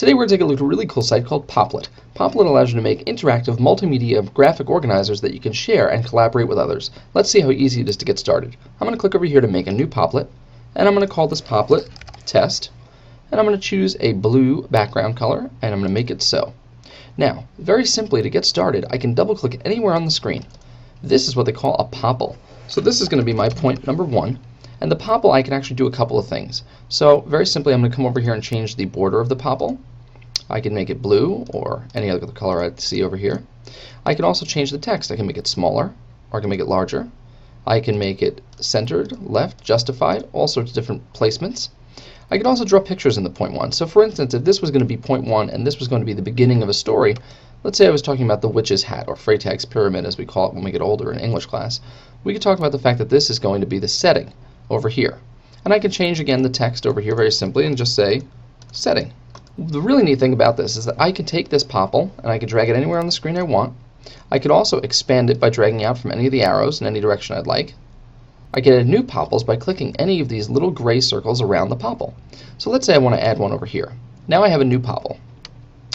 Today we're going to take a look at a really cool site called Popplet. Popplet allows you to make interactive multimedia graphic organizers that you can share and collaborate with others. Let's see how easy it is to get started. I'm going to click over here to make a new Popplet, and I'm going to call this Popplet Test, and I'm going to choose a blue background color, and I'm going to make it so. Now, very simply to get started, I can double click anywhere on the screen. This is what they call a popple. So this is going to be my point number 1. And the popple, I can actually do a couple of things. So very simply, I'm going to come over here and change the border of the popple. I can make it blue or any other color I see over here. I can also change the text. I can make it smaller, or I can make it larger. I can make it centered, left, justified, all sorts of different placements. I can also draw pictures in the point 1. So for instance, if this was going to be point 1 and this was going to be the beginning of a story, let's say I was talking about the witch's hat, or Freytag's pyramid as we call it when we get older in English class, we could talk about the fact that this is going to be the setting over here. And I can change again the text over here very simply and just say setting. The really neat thing about this is that I can take this popple and I can drag it anywhere on the screen I want. I could also expand it by dragging out from any of the arrows in any direction I'd like. I can add new popples by clicking any of these little gray circles around the popple. So let's say I want to add one over here. Now I have a new popple.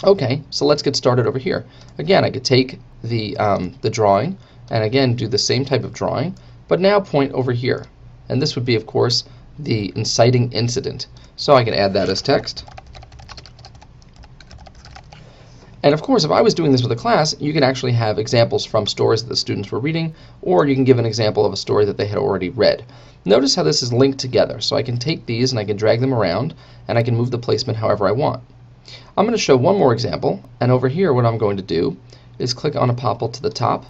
Okay, so let's get started over here. Again, I could take the drawing and again do the same type of drawing, but now point over here. And this would be, of course, the inciting incident. So I can add that as text. And of course, if I was doing this with a class, you can actually have examples from stories that the students were reading, or you can give an example of a story that they had already read. Notice how this is linked together. So I can take these and I can drag them around, and I can move the placement however I want. I'm going to show one more example, and over here what I'm going to do is click on a popple to the top,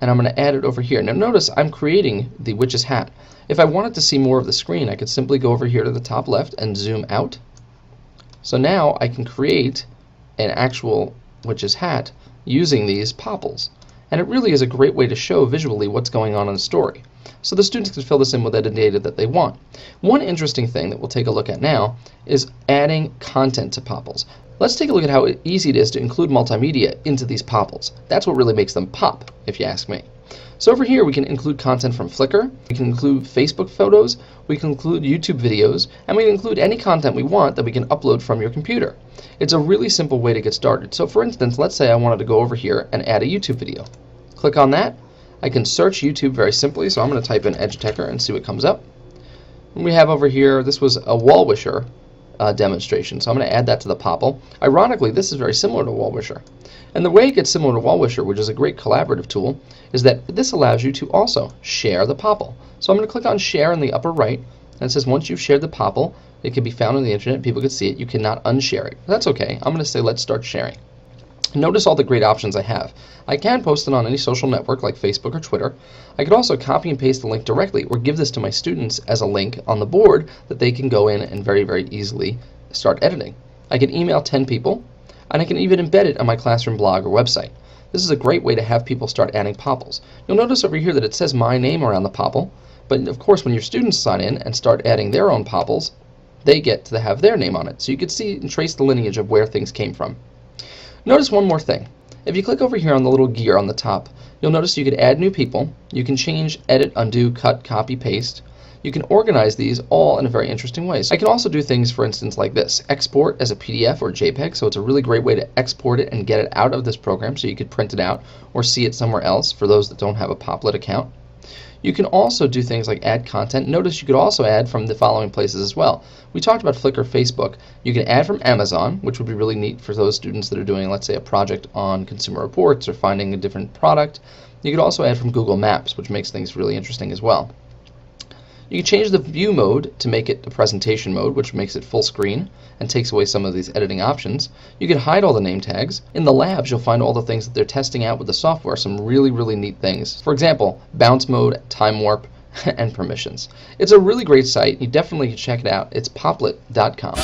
and I'm going to add it over here. Now notice I'm creating the witch's hat. If I wanted to see more of the screen, I could simply go over here to the top left and zoom out. So now I can create an actual witch's hat using these popples. And it really is a great way to show visually what's going on in the story. So the students can fill this in with the data that they want. One interesting thing that we'll take a look at now is adding content to popples. Let's take a look at how easy it is to include multimedia into these popples. That's what really makes them pop, if you ask me. So over here we can include content from Flickr, we can include Facebook photos, we can include YouTube videos, and we can include any content we want that we can upload from your computer. It's a really simple way to get started. So for instance, let's say I wanted to go over here and add a YouTube video. Click on that. I can search YouTube very simply, so I'm going to type in EdgeTecher and see what comes up. And we have over here, this was a wall wisher demonstration, so I'm going to add that to the popple. Ironically, this is very similar to wall wisher. And the way it gets similar to wall wisher, which is a great collaborative tool, is that this allows you to also share the popple. So I'm going to click on share in the upper right, and it says once you've shared the popple, it can be found on the internet, people can see it, you cannot unshare it. That's okay. I'm going to say let's start sharing. Notice all the great options I have. I can post it on any social network like Facebook or Twitter. I could also copy and paste the link directly or give this to my students as a link on the board that they can go in and very, very easily start editing. I can email 10 people, and I can even embed it on my classroom blog or website. This is a great way to have people start adding popples. You'll notice over here that it says my name around the popple, but of course when your students sign in and start adding their own popples, they get to have their name on it. So you can see and trace the lineage of where things came from. Notice one more thing. If you click over here on the little gear on the top, you'll notice you could add new people, you can change, edit, undo, cut, copy, paste. You can organize these all in a very interesting way. So I can also do things, for instance, like this. Export as a PDF or JPEG, so it's a really great way to export it and get it out of this program so you could print it out or see it somewhere else for those that don't have a Popplet account. You can also do things like add content. Notice you could also add from the following places as well. We talked about Flickr, Facebook. You can add from Amazon, which would be really neat for those students that are doing, let's say, a project on Consumer Reports or finding a different product. You could also add from Google Maps, which makes things really interesting as well. You can change the view mode to make it a presentation mode, which makes it full screen and takes away some of these editing options. You can hide all the name tags. In the labs, you'll find all the things that they're testing out with the software, some really, really neat things. For example, bounce mode, time warp, and permissions. It's a really great site. You definitely can check it out. It's popplet.com.